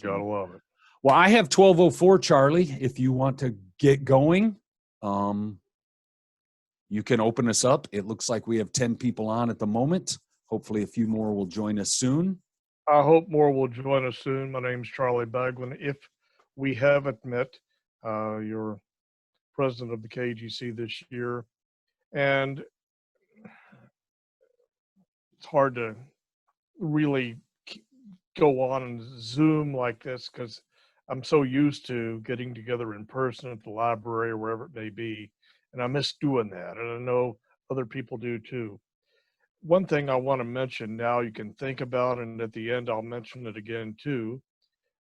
Gotta love it. Well, I have 12:04, Charlie. If you want to get going, you can open us up. It looks like we have 10 people on at the moment. Hopefully a few more will join us soon. I hope more will join us soon. My name's Charlie Bagwin. If we haven't met, you're president of the KAGC this year. And it's hard to really go on and Zoom like this because I'm so used to getting together in person at the library or wherever it may be. And I miss doing that. And I know other people do too. One thing I want to mention now you can think about, and at the end I'll mention it again too.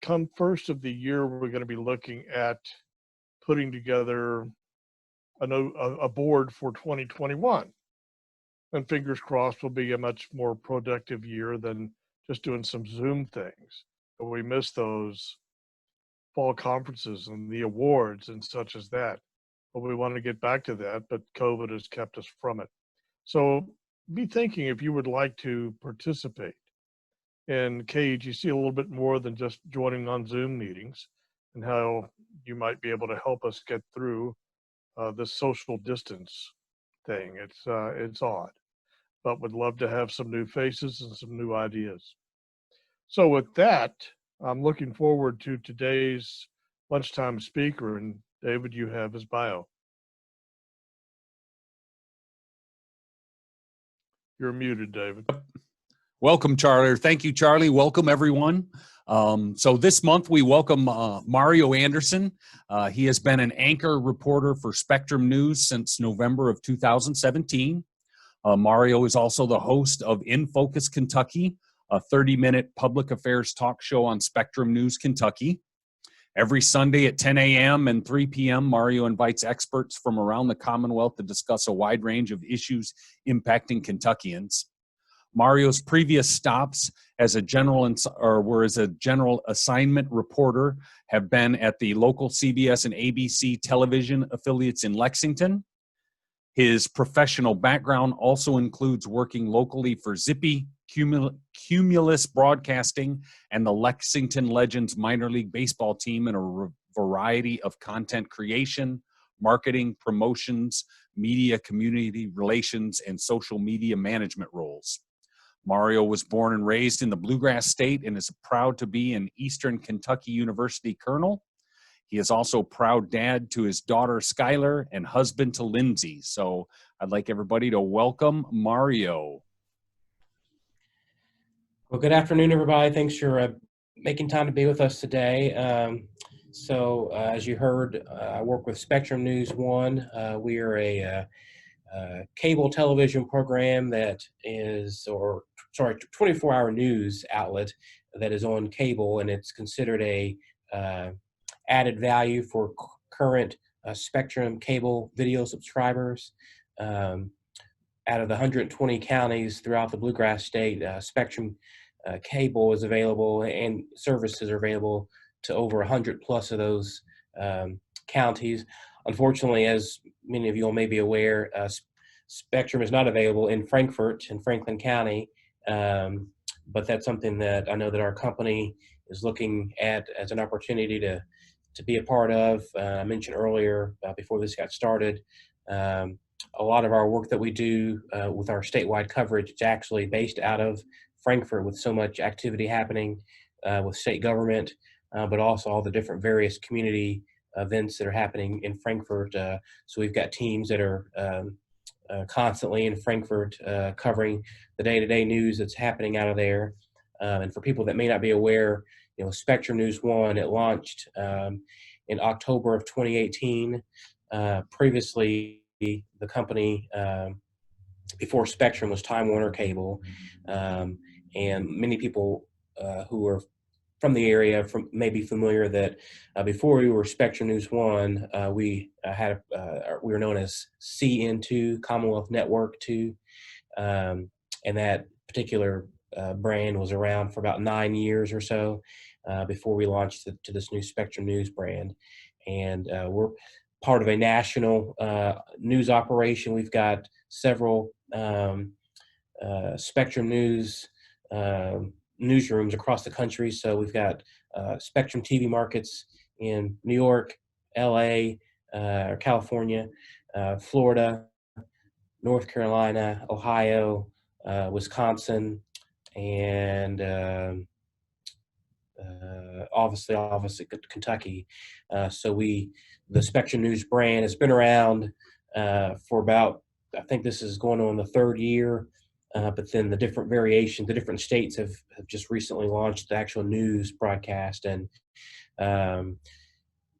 Come first of the year, we're going to be looking at putting together a board for 2021. And fingers crossed will be a much more productive year than just doing some Zoom things. But we miss those fall conferences and the awards and such as that. But we want to get back to that, but COVID has kept us from it. So be thinking if you would like to participate in KAGC a little bit more than just joining on Zoom meetings, and how you might be able to help us get through this social distance thing. It's odd, but would love to have some new faces and some new ideas. So with that, I'm looking forward to today's lunchtime speaker, and David, you have his bio. You're muted, David. Welcome, Charlie. Thank you, Charlie. Welcome, everyone. So this month we welcome Mario Anderson. He has been an anchor reporter for Spectrum News since November of 2017. Mario is also the host of In Focus Kentucky, a 30-minute public affairs talk show on Spectrum News Kentucky. Every Sunday at 10 a.m. and 3 p.m., Mario invites experts from around the Commonwealth to discuss a wide range of issues impacting Kentuckians. Mario's previous stops as a general assignment reporter have been at the local CBS and ABC television affiliates in Lexington. His professional background also includes working locally for Zippy, Cumulus Broadcasting, and the Lexington Legends minor league baseball team in a variety of content creation, marketing, promotions, media, community relations, and social media management roles. Mario was born and raised in the Bluegrass State and is proud to be an Eastern Kentucky University Colonel. He is also proud dad to his daughter Skylar and husband to Lindsay. So I'd like everybody to welcome Mario. Well, good afternoon, everybody. Thanks for making time to be with us today. As you heard, I work with Spectrum News 1. We are a cable television program that is, 24-hour news outlet that is on cable, and it's considered a added value for current Spectrum cable video subscribers. Out of the 120 counties throughout the Bluegrass State, Spectrum cable is available, and services are available to over 100 plus of those counties. Unfortunately, as many of you all may be aware, Spectrum is not available in Frankfort and Franklin County, but that's something that I know that our company is looking at as an opportunity to be a part of. I mentioned earlier, before this got started, a lot of our work that we do with our statewide coverage is actually based out of Frankfort, with so much activity happening with state government, but also all the different various community events that are happening in Frankfort. So we've got teams that are constantly in Frankfort covering the day-to-day news that's happening out of there. And for people that may not be aware, Spectrum News 1, it launched in October of 2018. Previously, the company before Spectrum was Time Warner Cable, and many people who are from the area may be familiar that before we were Spectrum News 1, we were known as CN2, Commonwealth Network 2, and that particular brand was around for about 9 years or so before we launched to this new Spectrum News brand. And we're part of a national news operation. We've got several Spectrum News newsrooms across the country. So we've got Spectrum TV markets in New York, LA, California, Florida, North Carolina, Ohio, Wisconsin, and obviously Kentucky. So the Spectrum News brand has been around for about, I think this is going on the third year. But then the different variations, the different states have just recently launched the actual news broadcast. And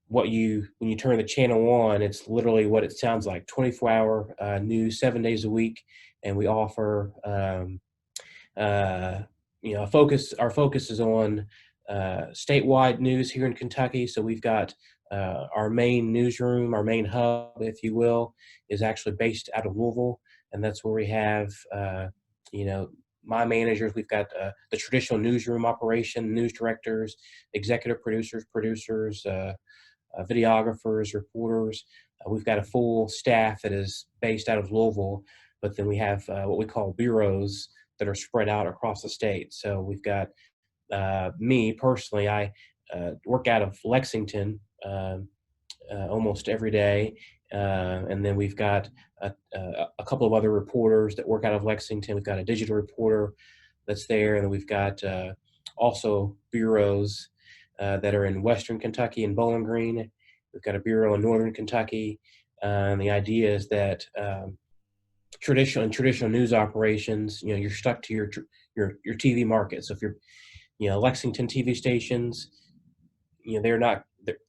when you turn the channel on, it's literally what it sounds like: 24-hour news, 7 days a week. And we offer, our focus is on statewide news here in Kentucky. So we've got our main newsroom, our main hub, if you will, is actually based out of Louisville. And that's where we have, my managers. We've got the traditional newsroom operation, news directors, executive producers, videographers, reporters. We've got a full staff that is based out of Louisville, but then we have what we call bureaus that are spread out across the state. So we've got me personally, I work out of Lexington almost every day. And then we've got a couple of other reporters that work out of Lexington. We've got a digital reporter that's there. And then we've got also bureaus that are in Western Kentucky and Bowling Green. We've got a bureau in Northern Kentucky. And the idea is that traditional news operations, you're stuck to your TV market. So if you're, Lexington TV stations, they're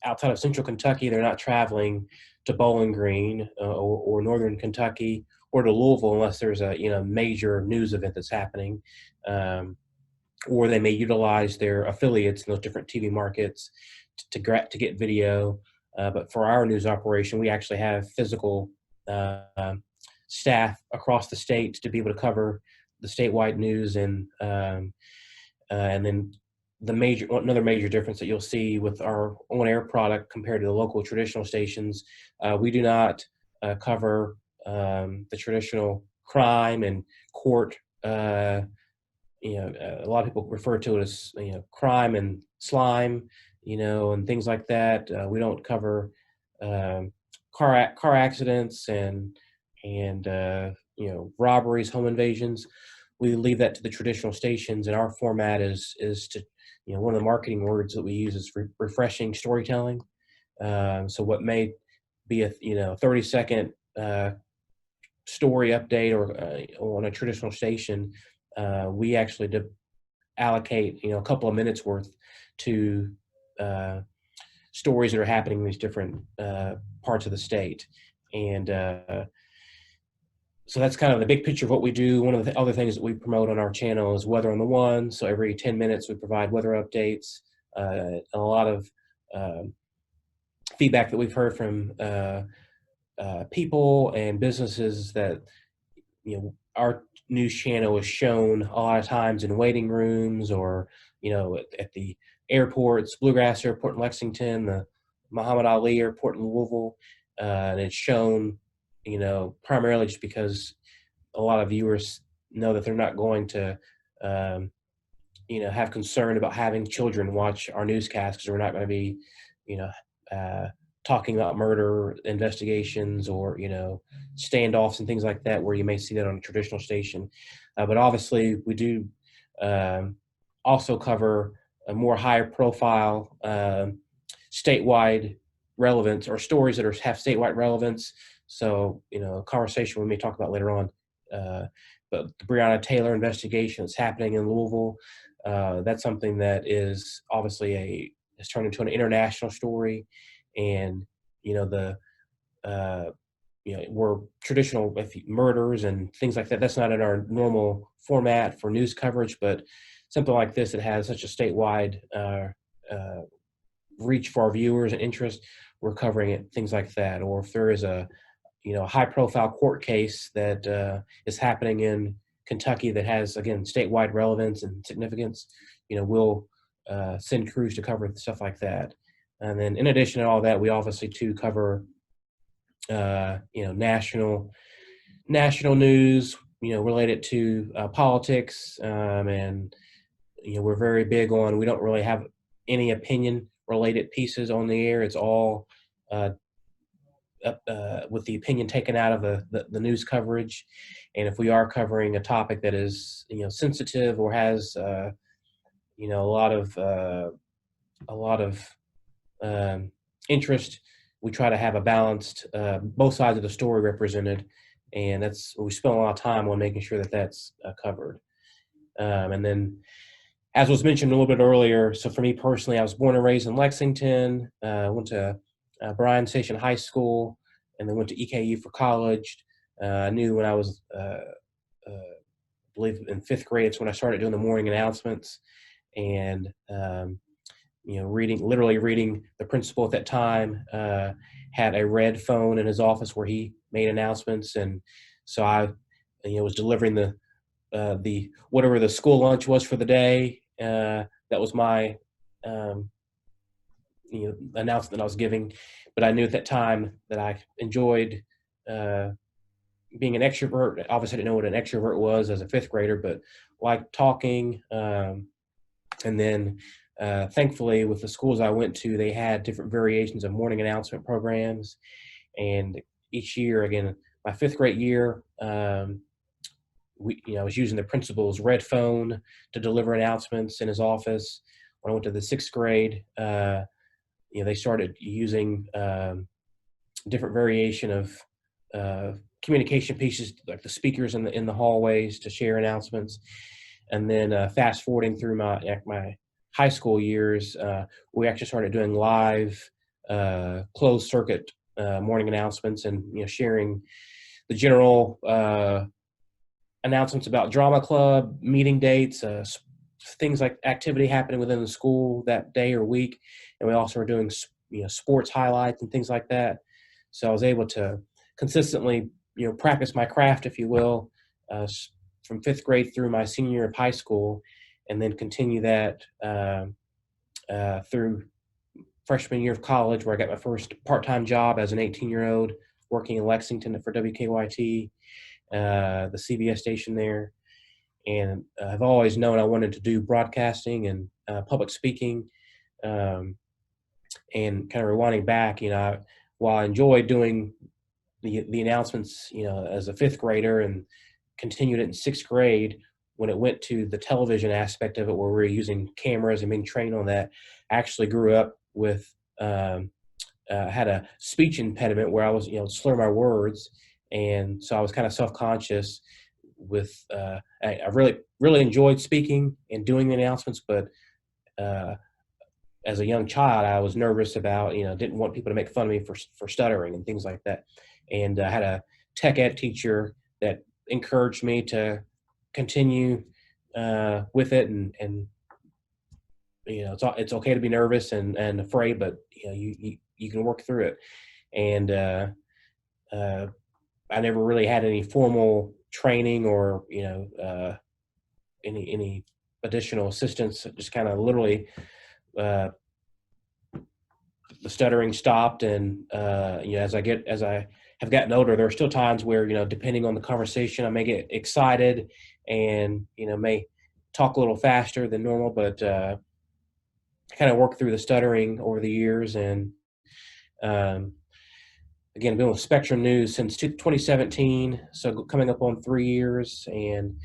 outside of Central Kentucky. They're not traveling to Bowling Green or Northern Kentucky or to Louisville unless there's a major news event that's happening, or they may utilize their affiliates in those different TV markets to get video. But for our news operation, we actually have physical staff across the state to be able to cover the statewide news. And then another major difference that you'll see with our on-air product compared to the local traditional stations, we do not cover the traditional crime and court. A lot of people refer to it as crime and slime, and things like that. We don't cover car accidents and robberies, home invasions. We leave that to the traditional stations, and our format is to, one of the marketing words that we use is refreshing storytelling. So what may be a 30-second story update or on a traditional station, we actually allocate a couple of minutes worth to stories that are happening in these different parts of the state. And so that's kind of the big picture of what we do. One of the other things that we promote on our channel is Weather on the One. So every 10 minutes we provide weather updates. A lot of feedback that we've heard from people and businesses that our news channel is shown a lot of times in waiting rooms or at the airports, Bluegrass Airport in Lexington, the Muhammad Ali Airport in Louisville, and it's shown primarily just because a lot of viewers know that they're not going to have concern about having children watch our newscast, because we're not going to be talking about murder investigations or standoffs and things like that, where you may see that on a traditional station. But obviously we do also cover a more higher profile statewide relevance, or stories that have statewide relevance. So a conversation we may talk about later on, but the Breonna Taylor investigation that's happening in Louisville, that's something that is obviously has turned into an international story. And we're traditional murders and things like that. That's not in our normal format for news coverage, but something like this that has such a statewide reach for our viewers and interest, we're covering it, things like that. Or if there is a high profile court case that is happening in Kentucky that has, again, statewide relevance and significance, we'll send crews to cover stuff like that. And then in addition to all that, we obviously too cover national news, related to politics and we're very big on, we don't really have any opinion related pieces on the air. It's all with the opinion taken out of the news coverage. And if we are covering a topic that is, sensitive or has, a lot of interest, we try to have a balanced, both sides of the story represented. And we spend a lot of time on making sure that that's covered. And then, as was mentioned a little bit earlier, so for me personally, I was born and raised in Lexington, went to Bryan Station High School, and then went to EKU for college. I knew when I was, I believe in 5th grade, it's when I started doing the morning announcements, and literally reading. The principal at that time had a red phone in his office where he made announcements, and so I, was delivering the whatever the school lunch was for the day. That was my announcement I was giving. But I knew at that time that I enjoyed being an extrovert. Obviously, I didn't know what an extrovert was as a 5th grader, but liked talking. And then thankfully, with the schools I went to, they had different variations of morning announcement programs. And each year, again, my 5th grade year, I was using the principal's red phone to deliver announcements in his office. When I went to the 6th grade, they started using different variation of communication pieces, like the speakers in the hallways to share announcements. And then fast forwarding through my high school years, we actually started doing live closed circuit morning announcements, and sharing the general announcements about drama club, meeting dates, things like activity happening within the school that day or week. And we also were doing sports highlights and things like that. So I was able to consistently practice my craft, if you will, from 5th grade through my senior year of high school, and then continue that through freshman year of college, where I got my first part-time job as an 18-year-old working in Lexington for WKYT, the CBS station there. And I've always known I wanted to do broadcasting and public speaking. And kind of rewinding back, while I enjoyed doing the announcements, as a 5th grader, and continued it in 6th grade, when it went to the television aspect of it, where we were using cameras and being trained on that, I actually grew up with, had a speech impediment where I was, slur my words. And so I was kind of self-conscious with, I really, really enjoyed speaking and doing the announcements, but as a young child, I was nervous about, didn't want people to make fun of me for stuttering and things like that. And I had a tech ed teacher that encouraged me to continue with it, and it's okay to be nervous and afraid, but you can work through it. And I never really had any formal training or any additional assistance. Just kind of literally the stuttering stopped, and as I have gotten older, there are still times where, depending on the conversation, I may get excited and, may talk a little faster than normal, but kind of work through the stuttering over the years. And again, been with Spectrum News since 2017, so coming up on 3 years. And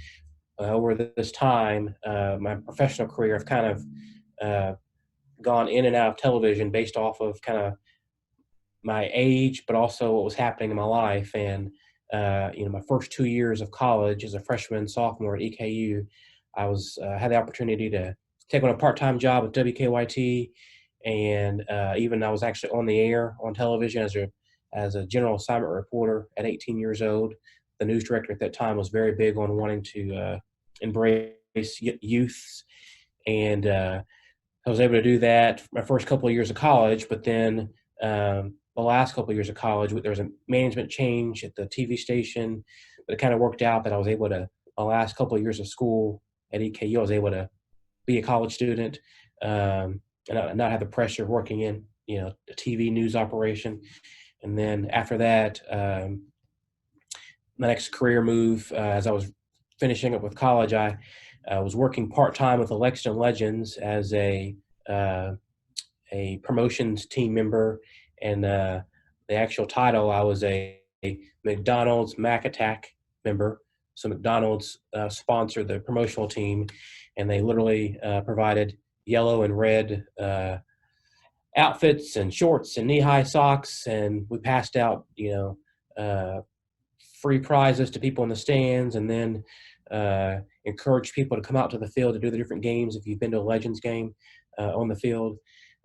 over this time, my professional career, I've kind of gone in and out of television based off of kind of my age, but also what was happening in my life. And my first 2 years of college as a freshman and sophomore at EKU, I had the opportunity to take on a part-time job at WKYT, and even I was actually on the air on television as a general assignment reporter at 18 years old. The news director at that time was very big on wanting to embrace youths, and I was able to do that my first couple of years of college. But then the last couple of years of college, there was a management change at the TV station, but it kind of worked out that I was able to, my last couple of years of school at EKU, I was able to be a college student and not have the pressure of working in, a TV news operation. And then after that, my next career move, as I was finishing up with college, I I was working part-time with the Lexington Legends as a promotions team member, and the actual title, I was a McDonald's Mac Attack member. So McDonald's sponsored the promotional team, and they literally provided yellow and red outfits and shorts and knee-high socks, and we passed out, free prizes to people in the stands, and then encouraged people to come out to the field to do the different games if you've been to a Legends game on the field.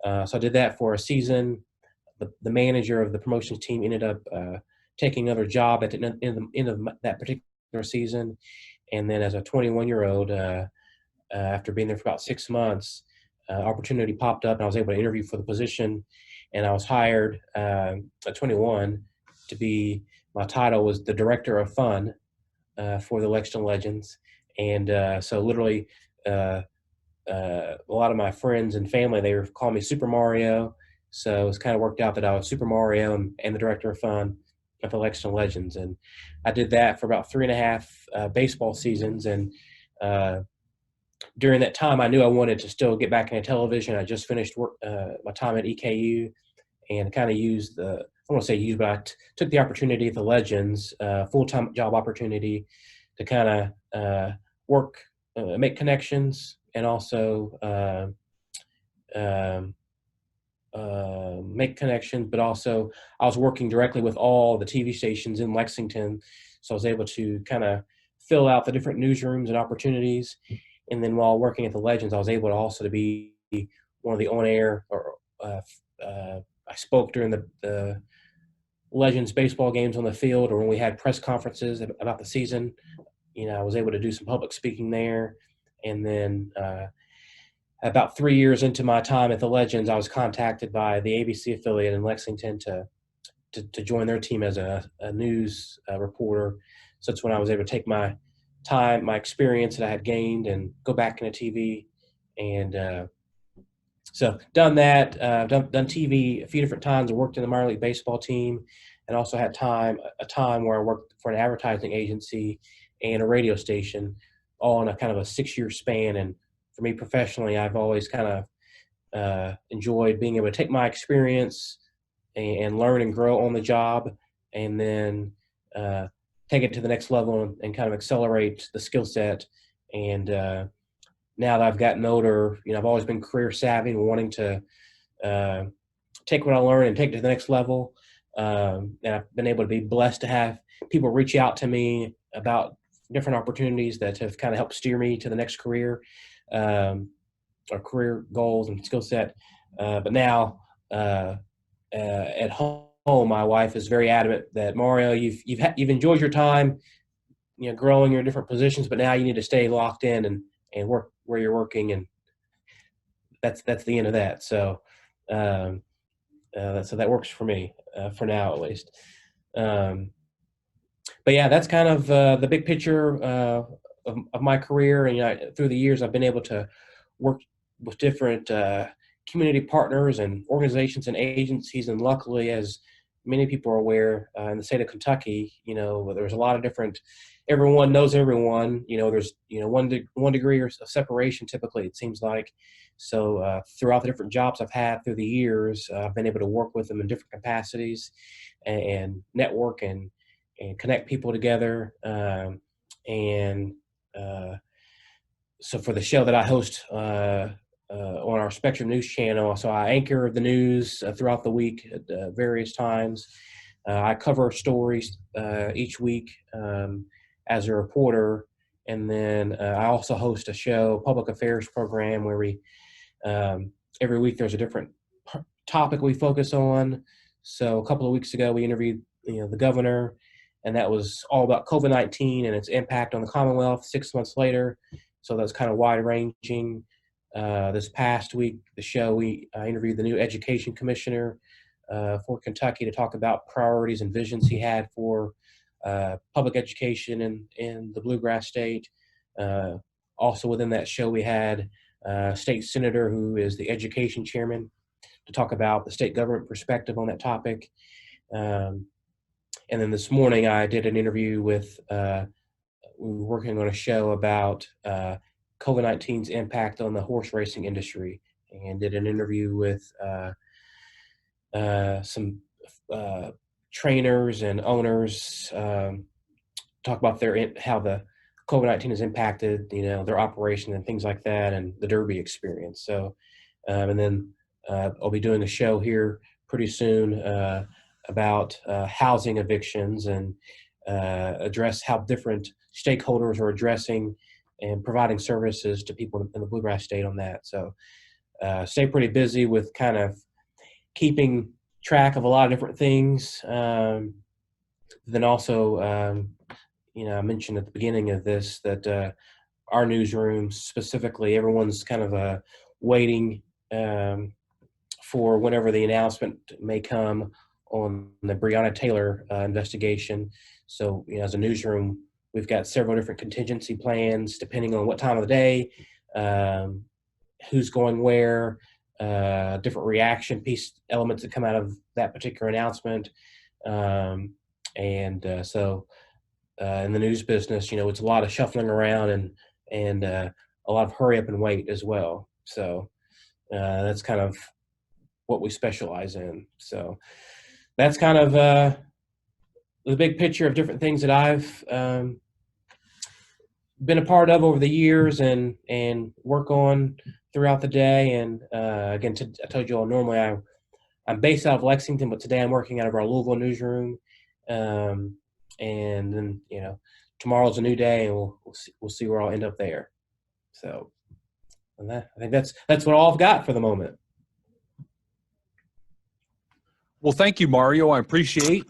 So I did that for a season. The manager of the promotions team ended up taking another job at the end of that particular season. And then as a 21-year-old, after being there for about 6 months, opportunity popped up and I was able to interview for the position. And I was hired at 21 to be, my title was the Director of Fun for the Lexington Legends. And so literally, a lot of my friends and family, they were calling me Super Mario. So it's kind of worked out that I was Super Mario and the Director of Fun at the Lexington Legends. And I did that for about 3.5 baseball seasons. And during that time, I knew I wanted to still get back into television. I just finished my time at EKU and kind of used I don't want to say used, but I took the opportunity at the Legends, full-time job opportunity, to kind of work, make connections, and also make connections, but also I was working directly with all the TV stations in Lexington, so I was able to kind of fill out the different newsrooms and opportunities. And then while working at the Legends, I was able to also to be one of the on-air, or I spoke during the Legends baseball games on the field, or when we had press conferences about the season. I was able to do some public speaking there. And then about 3 years into my time at the Legends, I was contacted by the ABC affiliate in Lexington to join their team as a news reporter. So that's when I was able to take my time, my experience that I had gained, and go back into TV. And so done that, done TV a few different times. I worked in the minor league baseball team, and also had a time where I worked for an advertising agency and a radio station, all in a kind of a 6-year span. And for me professionally, I've always kind of enjoyed being able to take my experience and learn and grow on the job, and then take it to the next level and kind of accelerate the skill set. And now that I've gotten older, I've always been career savvy and wanting to take what I learn and take it to the next level. And I've been able to be blessed to have people reach out to me about different opportunities that have kind of helped steer me to the next career, or career goals and skill set. But now at home, my wife is very adamant that, Mario, you've enjoyed your time, growing your different positions, but now you need to stay locked in and work where you're working, and that's the end of that. So so that works for me for now, at least. But yeah, that's kind of the big picture of my career. And through the years, I've been able to work with different community partners and organizations and agencies. And luckily, as many people are aware, in the state of Kentucky, there's a lot of different. Everyone knows everyone. There's one degree of separation typically, it seems like. So throughout the different jobs I've had through the years, I've been able to work with them in different capacities and network and connect people together. So for the show that I host on our Spectrum News channel, so I anchor the news throughout the week at various times. I cover stories each week as a reporter. And then I also host a show, public affairs program, where we every week there's a different topic we focus on. So a couple of weeks ago, we interviewed the governor, and that was all about COVID-19 and its impact on the Commonwealth 6 months later. So that's kind of wide-ranging. This past week, the show, we interviewed the new education commissioner for Kentucky to talk about priorities and visions he had for public education in the Bluegrass State. Also within that show, we had a state senator who is the education chairman to talk about the state government perspective on that topic. And then this morning, I did an interview with, we were working on a show about COVID-19's impact on the horse racing industry, and did an interview with some trainers and owners, talk about how the COVID-19 has impacted, their operation and things like that, and the Derby experience. So, and then I'll be doing a show here pretty soon about housing evictions, and address how different stakeholders are addressing and providing services to people in the Bluegrass State on that. So stay pretty busy with kind of keeping track of a lot of different things. Then also, I mentioned at the beginning of this that our newsroom specifically, everyone's kind of waiting for whenever the announcement may come on the Breonna Taylor investigation. So, as a newsroom, we've got several different contingency plans depending on what time of the day, who's going where, different reaction piece elements that come out of that particular announcement. So in the news business, it's a lot of shuffling around and a lot of hurry up and wait as well. So that's kind of what we specialize in. So that's kind of the big picture of different things that I've been a part of over the years and work on throughout the day. And again, I told you all, normally I'm based out of Lexington, but today I'm working out of our Louisville newsroom. And then, tomorrow's a new day, and we'll see where I'll end up there. So, I think that's what all I've got for the moment. Well, thank you, Mario. I appreciate.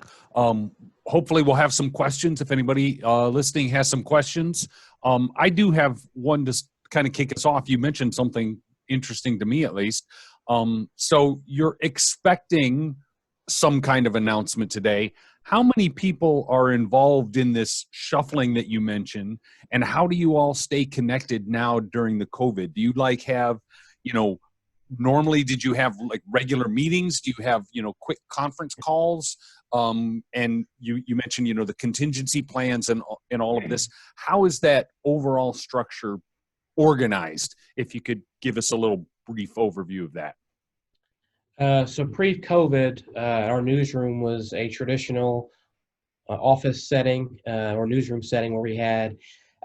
Hopefully, we'll have some questions. If anybody listening has some questions, I do have one to kind of kick us off. You mentioned something interesting to me, at least. So you're expecting some kind of announcement today. How many people are involved in this shuffling that you mentioned, and how do you all stay connected now during the COVID? Do you have, normally did you have like regular meetings? Do you have, quick conference calls? And you mentioned, the contingency plans and all of this. How is that overall structure organized? If you could give us a little brief overview of that. So pre-COVID, our newsroom was a traditional office setting or newsroom setting where we had,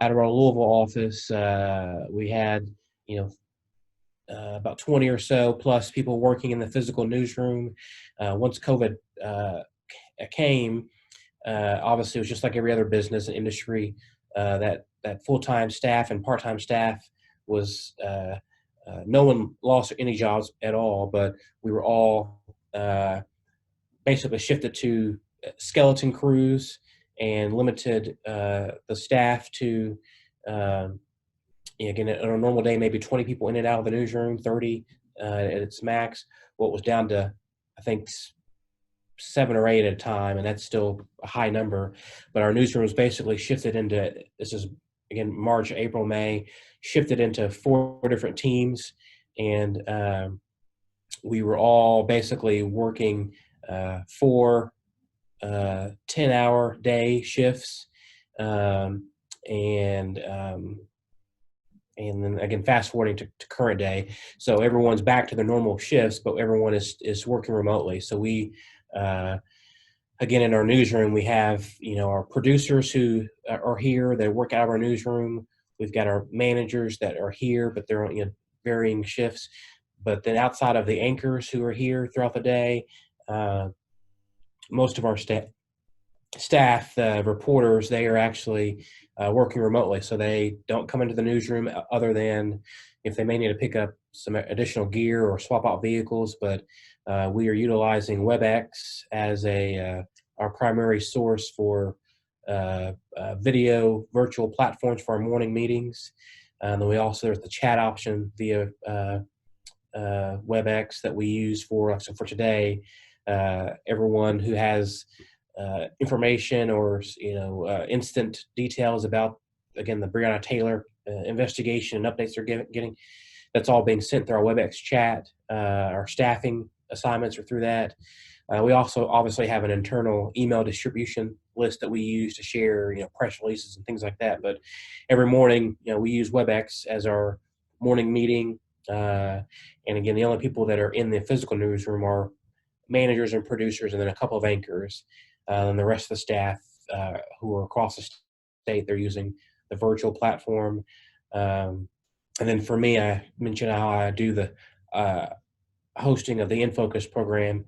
out of our Louisville office, we had, about 20 or so plus people working in the physical newsroom. Once COVID came, obviously it was just like every other business and industry, that full-time staff and part-time staff was, no one lost any jobs at all, but we were all basically shifted to skeleton crews and limited the staff to, again, on a normal day, maybe 20 people in and out of the newsroom, 30 at its max. Well, it was down to, I think, 7 or 8 at a time, and that's still a high number. But our newsroom was basically shifted into, this is, again, March, April, May, shifted into 4 different teams. And we were all basically working 4 10-hour day shifts. And then again, fast forwarding to current day. So everyone's back to their normal shifts, but everyone is working remotely. So we, again, in our newsroom, we have, our producers who are here, they work out of our newsroom. We've got our managers that are here, but they're on varying shifts. But then outside of the anchors who are here throughout the day, most of our staff, the reporters, they are actually working remotely. So they don't come into the newsroom other than if they may need to pick up some additional gear or swap out vehicles. But we are utilizing WebEx as our primary source for video virtual platforms for our morning meetings. And then we also, there's the chat option via WebEx that we use for today. Everyone who has information or instant details about, again, the Breonna Taylor investigation and updates they're getting, that's all being sent through our WebEx chat. Our staffing assignments are through that. We also obviously have an internal email distribution list that we use to share, press releases and things like that. But every morning, we use WebEx as our morning meeting. And again, the only people that are in the physical newsroom are managers and producers, and then a couple of anchors. And the rest of the staff who are across the state, they're using the virtual platform. And then for me, I mentioned how I do the hosting of the In Focus program.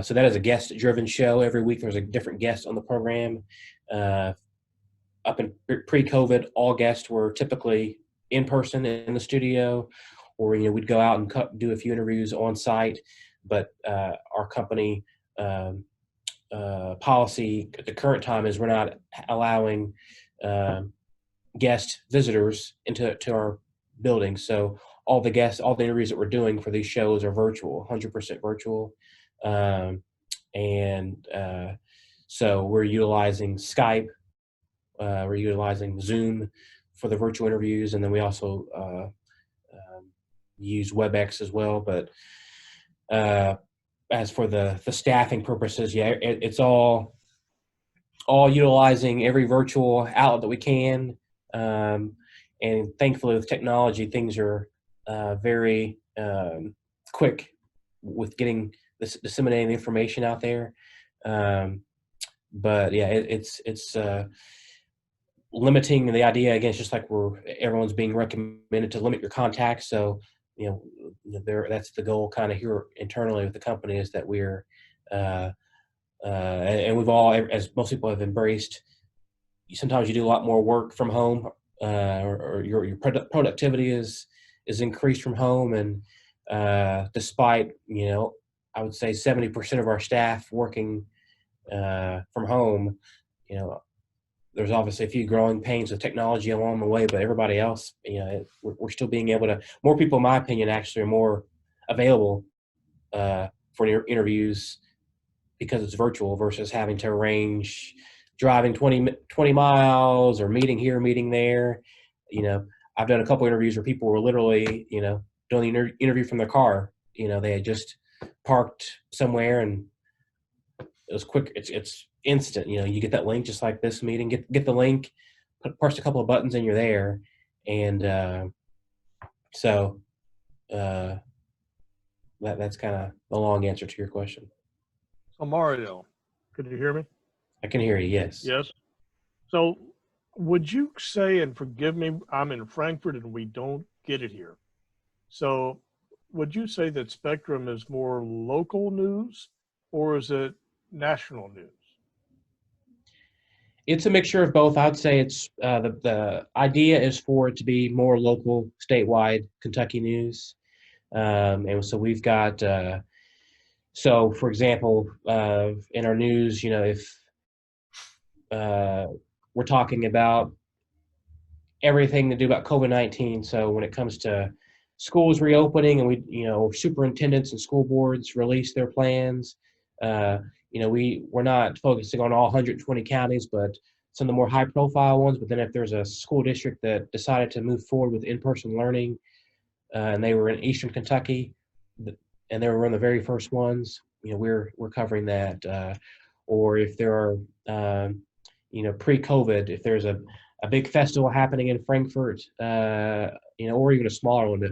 So that is a guest-driven show. Every week there's a different guest on the program. Up in pre-COVID, all guests were typically in person in the studio, or we'd go out and do a few interviews on site. But our company policy at the current time is we're not allowing guest visitors into our building. So all the interviews that we're doing for these shows are virtual, 100% virtual. So we're utilizing Skype, we're utilizing Zoom for the virtual interviews, and then we also use WebEx as well. But as for the staffing purposes, it's all utilizing every virtual outlet that we can. And thankfully with technology, things are very quick with getting disseminating the information out there. But yeah, it's limiting the idea. Again, it's just like everyone's being recommended to limit your contacts. So, that's the goal kind of here internally with the company, is that we're, and we've all, as most people have embraced, sometimes you do a lot more work from home, or your productivity is increased from home. And despite, I would say 70% of our staff working from home, there's obviously a few growing pains with technology along the way, but everybody else, we're still being able to, more people, in my opinion, actually are more available for interviews because it's virtual versus having to arrange driving 20 miles or meeting here, meeting there. I've done a couple interviews where people were literally, doing the interview from their car. They had just parked somewhere and it was quick. It's instant. You get that link just like this meeting. Get the link, press a couple of buttons, and you're there. And that's kind of the long answer to your question. So Mario, can you hear me? I can hear you. Yes. Yes. So would you say, and forgive me, I'm in Frankfurt and we don't get it here. So would you say that Spectrum is more local news, or is it national news? It's a mixture of both. I'd say it's the idea is for it to be more local, statewide Kentucky news. And so we've got, so for example, in our news, if we're talking about everything to do about COVID-19. So when it comes to schools reopening, and superintendents and school boards release their plans, we're not focusing on all 120 counties, but some of the more high profile ones. But then if there's a school district that decided to move forward with in-person learning, and they were in Eastern Kentucky, and they were one of the very first ones, we're covering that. Or if there are, pre-COVID, if there's a big festival happening in Frankfurt, or even a smaller one,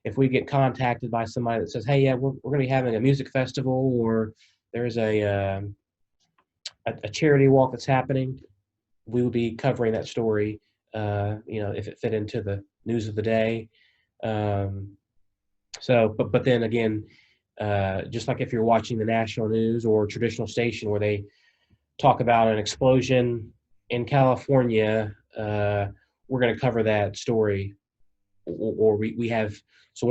if we get contacted by somebody that says, hey, yeah, we're going to be having a music festival, or there's a charity walk that's happening, we will be covering that story, if it fit into the news of the day. But then again, just like if you're watching the national news or traditional station where they talk about an explosion in California, we're going to cover that story. Or we have, so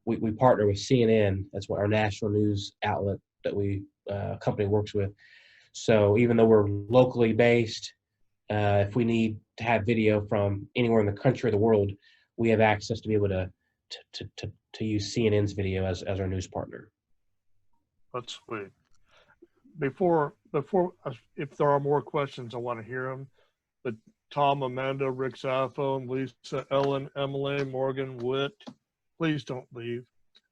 we partner with CNN. That's what our national news outlet that we company works with. So even though we're locally based, if we need to have video from anywhere in the country or the world, we have access to be able to use CNN's video as our news partner. That's sweet. Before, if there are more questions, I want to hear them. But Tom, Amanda, Rick's iPhone, Lisa, Ellen, Emily, Morgan, Whit, please don't leave.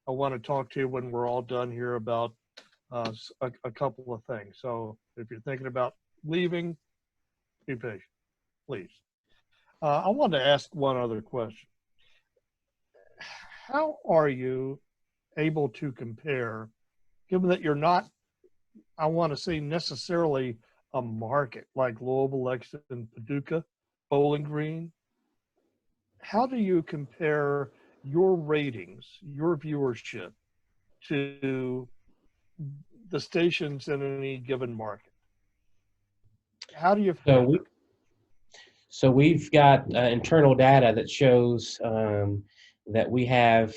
I want to talk to you when we're all done here about a couple of things. So if you're thinking about leaving. Be patient, please. I want to ask one other question. How are you able to compare, given that you're not, I want to say, necessarily a market like Louisville, Lexington, Paducah, Bowling Green? How do you compare your ratings, your viewership to the stations in any given market? How do you frame it? So we've got internal data that shows that we have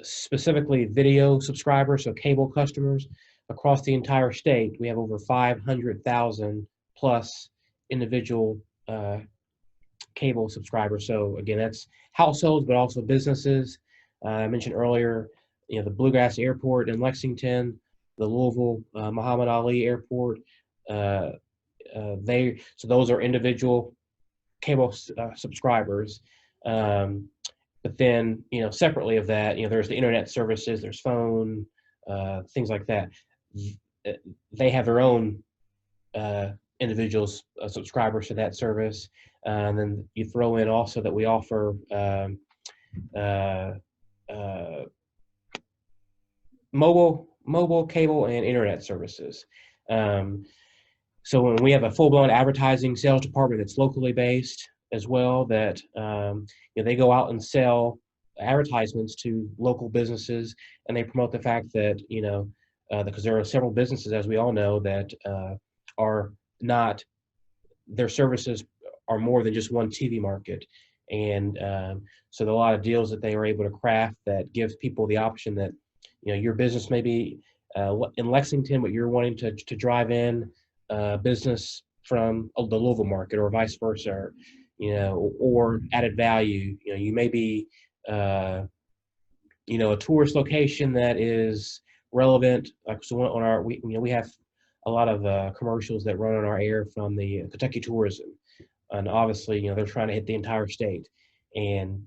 specifically video subscribers, so cable customers across the entire state. We have over 500,000 plus individual cable subscribers. So again, that's households, but also businesses. I mentioned earlier, the Bluegrass Airport in Lexington, the Louisville Muhammad Ali Airport. So those are individual cable subscribers. But then, separately of that, there's the internet services, there's phone, things like that. They have their own individuals subscribers to that service. And then you throw in also that we offer mobile, cable, and internet services. So when we have a full-blown advertising sales department that's locally based as well, that they go out and sell advertisements to local businesses, and they promote the fact that because there are several businesses, as we all know, that are not, their services are more than just one TV market. And so there are a lot of deals that they are able to craft that gives people the option that, your business may be in Lexington, but you're wanting to drive in business from the Louisville market, or vice versa, or added value. You may be, a tourist location that is relevant. Like, so on our, we have a lot of commercials that run on our air from the Kentucky tourism, and obviously, they're trying to hit the entire state, and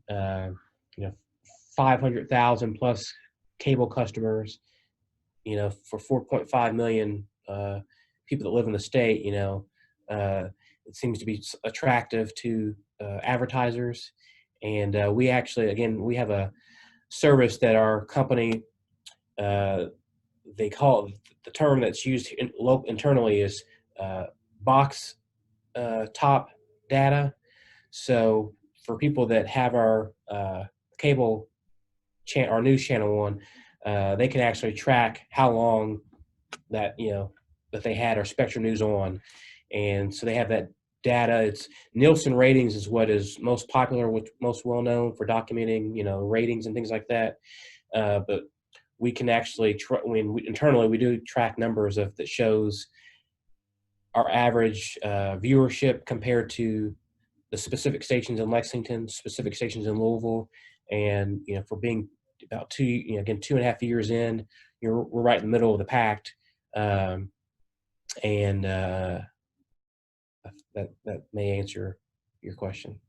500,000 plus cable customers, for 4.5 million people that live in the state, it seems to be attractive to advertisers. And we actually, again, we have a service that our company, they call, the term that's used internally is box top data. So for people that have our cable our news channel on, they can actually track how long that that they had our Spectrum News on, and so they have that data. It's Nielsen ratings is what is most popular, most well known for documenting ratings and things like that. But we can actually internally we do track numbers that shows our average viewership compared to the specific stations in Lexington, specific stations in Louisville, and for being about 2.5 years in, we're right in the middle of the pack, and that may answer your question.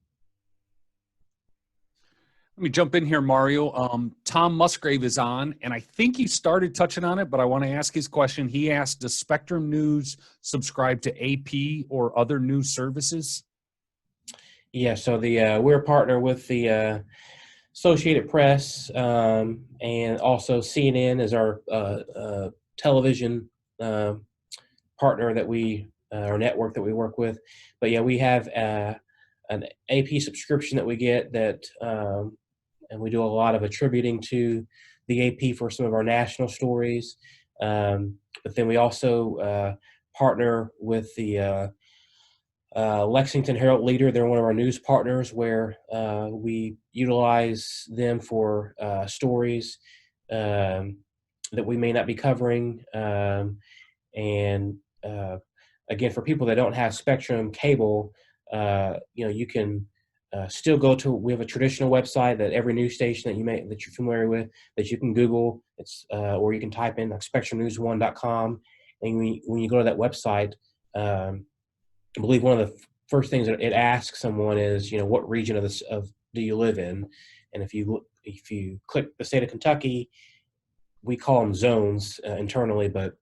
Let me jump in here, Mario. Tom Musgrave is on, and I think he started touching on it, but I want to ask his question. He asked, does Spectrum News subscribe to AP or other news services? Yeah, so we're a partner with the Associated Press, and also CNN is our television partner that our network that we work with. But yeah, we have an AP subscription that we get that, and we do a lot of attributing to the AP for some of our national stories. But then we also partner with the Lexington Herald Leader. They're one of our news partners, where we utilize them for stories that we may not be covering. And again, for people that don't have Spectrum cable, you can still go to. We have a traditional website that every news station that you're familiar with, that you can Google. It's or you can type in like spectrumnews1.com, and when you go to that website, I believe one of the first things that it asks someone is, what region of do you live in? And if you click the state of Kentucky, we call them zones internally, but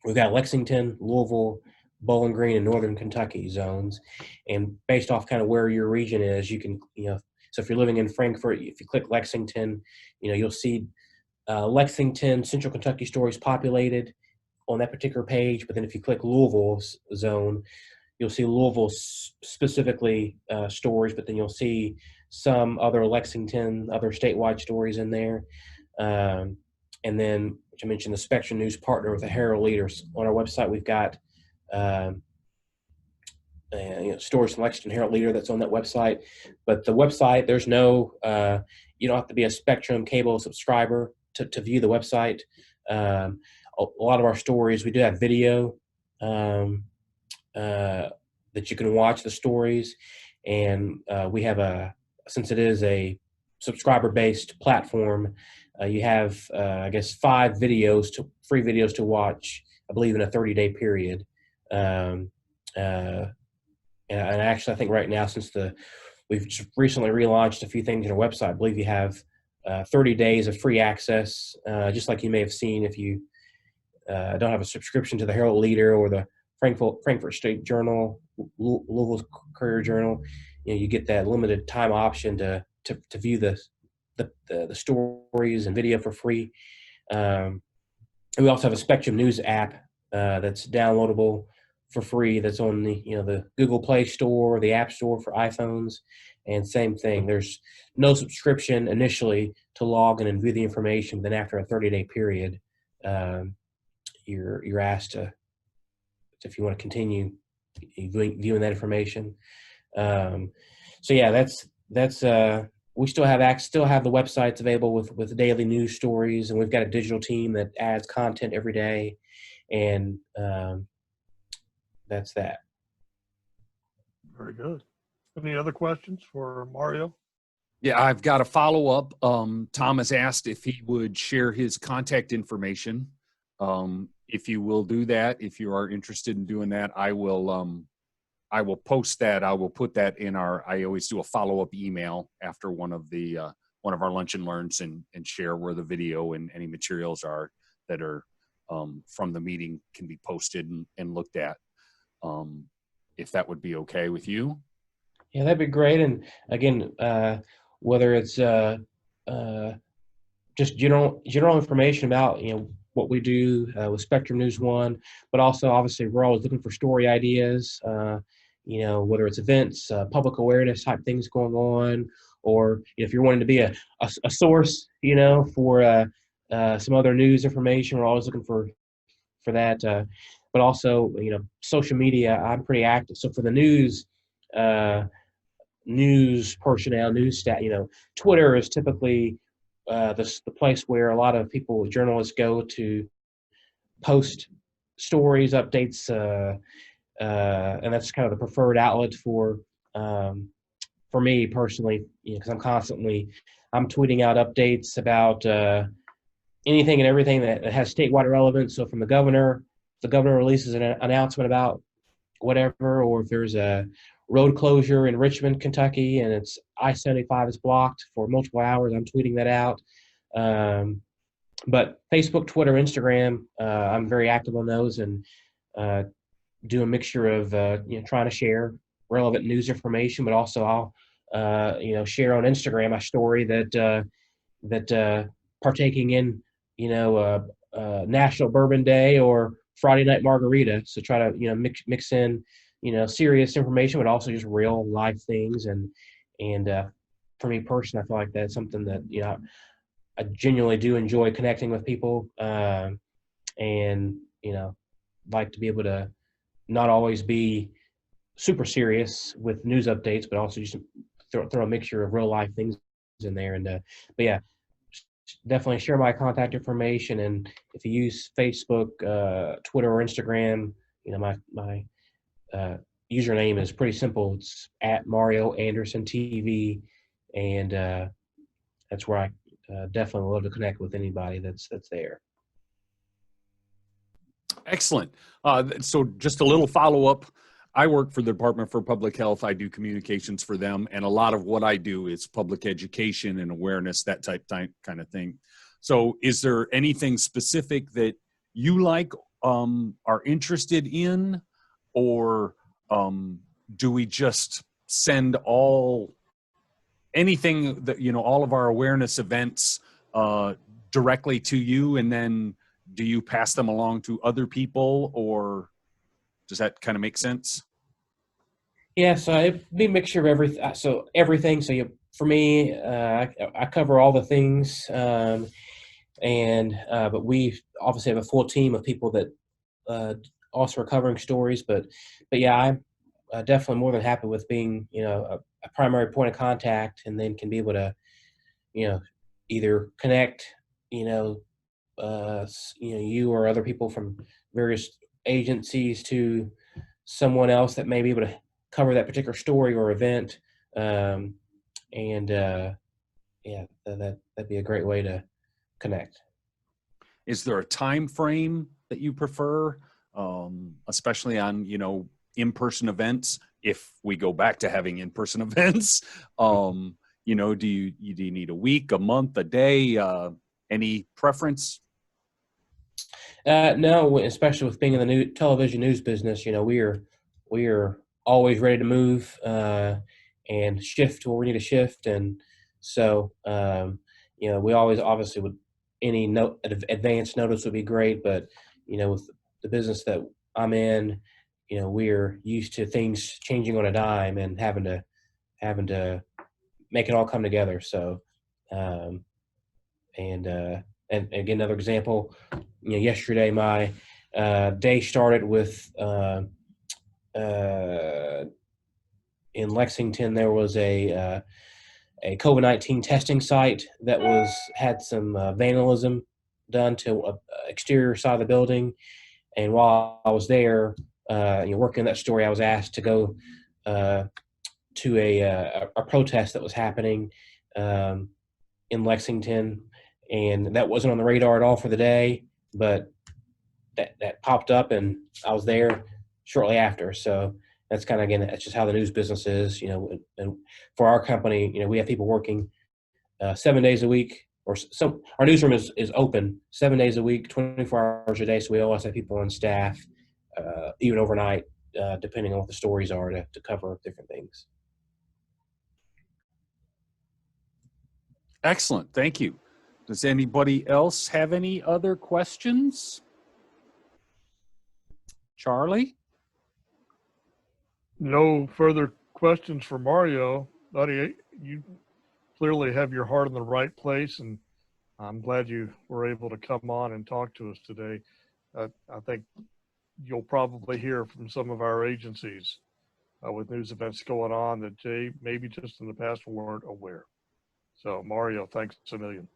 We've got Lexington, Louisville, Bowling Green, and Northern Kentucky zones. And based off kind of where your region is, you can, so if you're living in Frankfort, if you click Lexington, you'll see Lexington, Central Kentucky stories populated on that particular page. But then if you click Louisville's zone, you'll see Louisville specifically stories, but then you'll see some other Lexington, other statewide stories in there. And then, which I mentioned, the Spectrum News partner with the Herald Leaders. On our website, we've got stories from Lexington Herald Leader that's on that website. But the website, there's no, you don't have to be a Spectrum cable subscriber to view the website. A lot of our stories, we do have video that you can watch the stories. And we have since it is a subscriber-based platform, you have, I guess, 5 free videos to watch, I believe, in a 30-day period. And actually, I think right now, since we've just recently relaunched a few things on our website, I believe you have 30 days of free access, just like you may have seen if you don't have a subscription to the Herald Leader or the Frankfort State Journal, Louisville Courier Journal. You get that limited time option to view the stories and video for free. We also have a Spectrum News app that's downloadable for free. That's on the Google Play Store, the App Store for iPhones, and same thing. There's no subscription initially to log in and view the information. Then after a 30-day period, you're asked to, if you want to continue viewing that information. So yeah, that's we still have the websites available with daily news stories, and we've got a digital team that adds content every day, and that's that. Very good. Any other questions for Mario? Yeah, I've got a follow-up. Thomas asked if he would share his contact information. If you will do that, if you are interested in doing that, I will post that. I will put that in I always do a follow-up email after one of our lunch and learns and share where the video and any materials are that are from the meeting can be posted and looked at. If that would be okay with you. Yeah, that'd be great. And again, whether it's just general information about what we do with Spectrum News 1, but also obviously we're always looking for story ideas. Whether it's events, public awareness type things going on, or if you're wanting to be a source, for some other news information, we're always looking for that. But also, social media, I'm pretty active. So for the news personnel, news staff, Twitter is typically the place where a lot of journalists go to post stories, updates, and that's kind of the preferred outlet for me personally, because I'm tweeting out updates about anything and everything that has statewide relevance. So from the governor releases an announcement about whatever, or if there's a road closure in Richmond, Kentucky, and it's I-75 is blocked for multiple hours, I'm tweeting that out. But Facebook, Twitter, Instagram, I'm very active on those, and do a mixture of trying to share relevant news information, but also I'll share on Instagram a story that partaking in National Bourbon Day or Friday Night Margarita. So try to mix in serious information, but also just real life things. And for me personally, I feel like that's something that I genuinely do enjoy connecting with people, and like to be able to not always be super serious with news updates, but also just throw a mixture of real life things in there. And but yeah, definitely share my contact information. And if you use Facebook, Twitter, or Instagram, my username is pretty simple. It's at Mario Anderson TV, and that's where I definitely love to connect with anybody that's there. Excellent. So just a little follow-up. I work for the Department for Public Health. I do communications for them, and a lot of what I do is public education and awareness, that type kind of thing. So is there anything specific that you like are interested in, or do we just send anything that, all of our awareness events directly to you, and then do you pass them along to other people, or does that kind of make sense? Yeah, so it'd be a mixture of everything. So everything. So for me, I cover all the things, but we obviously have a full team of people that also are covering stories. But yeah, I'm definitely more than happy with being a primary point of contact, and then can be able to either connect you or other people from various agencies to someone else that may be able to cover that particular story or event. Um, and Yeah, that'd be a great way to connect. Is there a time frame that you prefer, especially on in-person events? If we go back to having in-person events, do you need a week, a month, a day? Any preference? No, especially with being in the television news business, we are always ready to move and shift where we need to shift, and so we always obviously would any advance notice would be great, but with the business that I'm in, we're used to things changing on a dime and having to make it all come together. So, um, and again, another example, yesterday my day started with in Lexington there was a COVID-19 testing site that had some vandalism done to exterior side of the building, and while I was there, working that story, I was asked to go to a protest that was happening in Lexington, and that wasn't on the radar at all for the day, but that popped up, and I was there shortly after. So that's kind of, again, that's just how the news business is, and for our company, we have people working 7 days a week, or our newsroom is open 7 days a week, 24 hours a day. So we always have people on staff, even overnight, depending on what the stories are to cover different things. Excellent. Thank you. Does anybody else have any other questions? Charlie? No further questions for Mario. Buddy, you clearly have your heart in the right place, and I'm glad you were able to come on and talk to us today. I think you'll probably hear from some of our agencies with news events going on that they maybe just in the past weren't aware. So, Mario, thanks a million.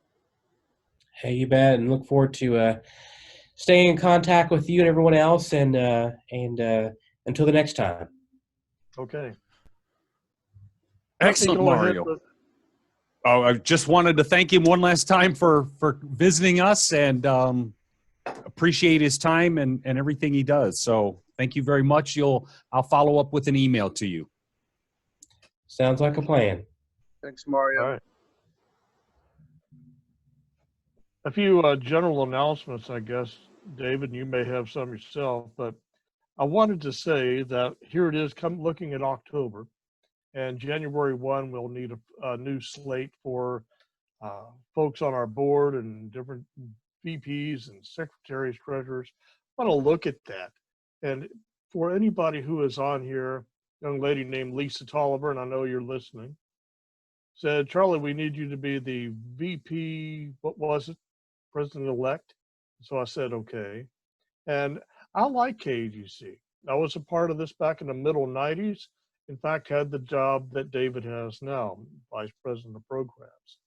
Hey, you bet, and look forward to staying in contact with you and everyone else, and until the next time. Okay. Excellent, Mario. I just wanted to thank him one last time for visiting us, and appreciate his time and everything he does. So thank you very much. I'll follow up with an email to you. Sounds like a plan. Thanks, Mario. All right. A few general announcements, I guess, David, you may have some yourself, but I wanted to say that here it is, looking at October, and January 1, we'll need a new slate for folks on our board and different VPs and secretaries, treasurers. I want to look at that. And for anybody who is on here, a young lady named Lisa Tolliver, and I know you're listening, said, Charlie, we need you to be the VP, what was it? President-elect. So I said, okay. And I like KAGC. I was a part of this back in the middle 90s. In fact, had the job that David has now, Vice President of Programs.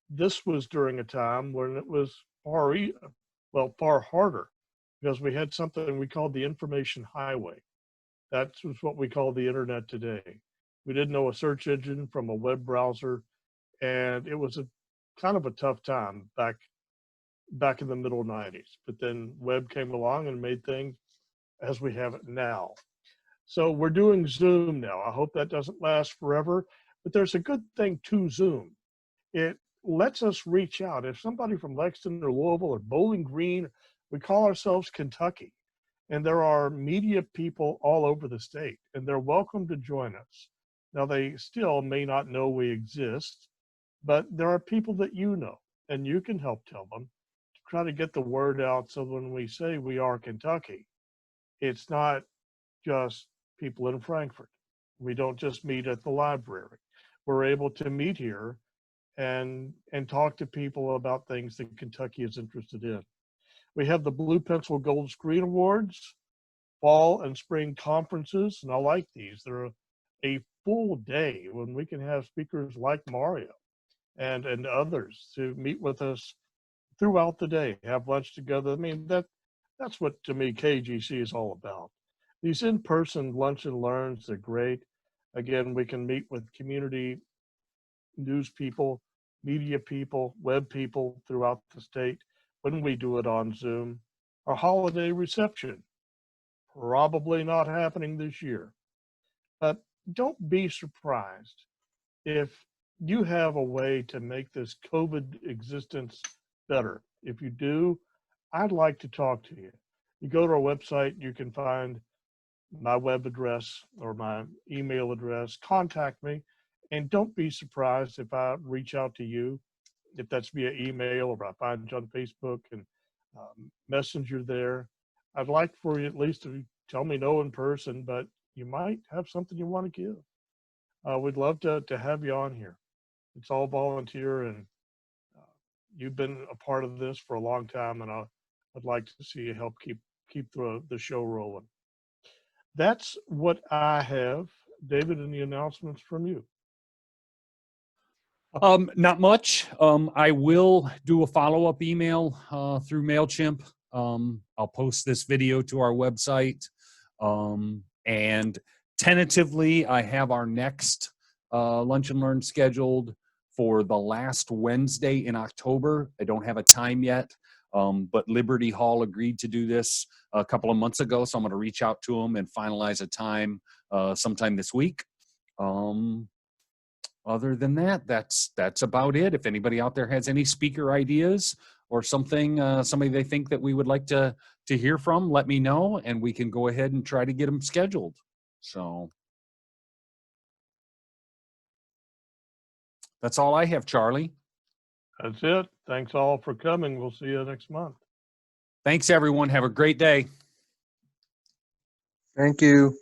This was during a time when it was far harder, because we had something we called the information highway. That was what we call the internet today. We didn't know a search engine from a web browser, and it was a kind of a tough time back in the middle 90s. But then web came along and made things as we have it now. So we're doing Zoom now. I hope that doesn't last forever, but there's a good thing to Zoom. It lets us reach out. If somebody from Lexington or Louisville or Bowling Green, we call ourselves Kentucky. And there are media people all over the state, and they're welcome to join us. Now, they still may not know we exist, but there are people that you know, and you can help tell them to try to get the word out so when we say we are Kentucky, it's not just people in Frankfort. We don't just meet at the library. We're able to meet here and talk to people about things that Kentucky is interested in. We have the Blue Pencil Gold Screen Awards, fall and spring conferences, and I like these. They're a full day when we can have speakers like Mario and others to meet with us throughout the day, have lunch together. I mean, that's what, to me, KGC is all about. These in-person lunch and learns are great. Again, we can meet with community news people, media people, web people throughout the state when we do it on Zoom. Our holiday reception, probably not happening this year, but don't be surprised if you have a way to make this COVID existence better. If you do, I'd like to talk to you. You go to our website, you can find my web address or my email address, contact me, and don't be surprised if I reach out to you, if that's via email or I find you on Facebook and messenger there. I'd like for you at least to tell me no in person, but you might have something you want to give. We'd love to have you on here. It's all volunteer, and you've been a part of this for a long time, and I'd like to see you help keep the show rolling. That's what I have. David, any announcements from you? Not much. I will do a follow-up email through MailChimp. I'll post this video to our website. And tentatively, I have our next Lunch and Learn scheduled for the last Wednesday in October. I don't have a time yet, but Liberty Hall agreed to do this a couple of months ago, so I'm going to reach out to them and finalize a time sometime this week. Other than that, that's about it. If anybody out there has any speaker ideas or something, somebody they think that we would like to hear from, let me know, and we can go ahead and try to get them scheduled. So that's all I have, Charlie. That's it. Thanks all for coming. We'll see you next month. Thanks, everyone. Have a great day. Thank you.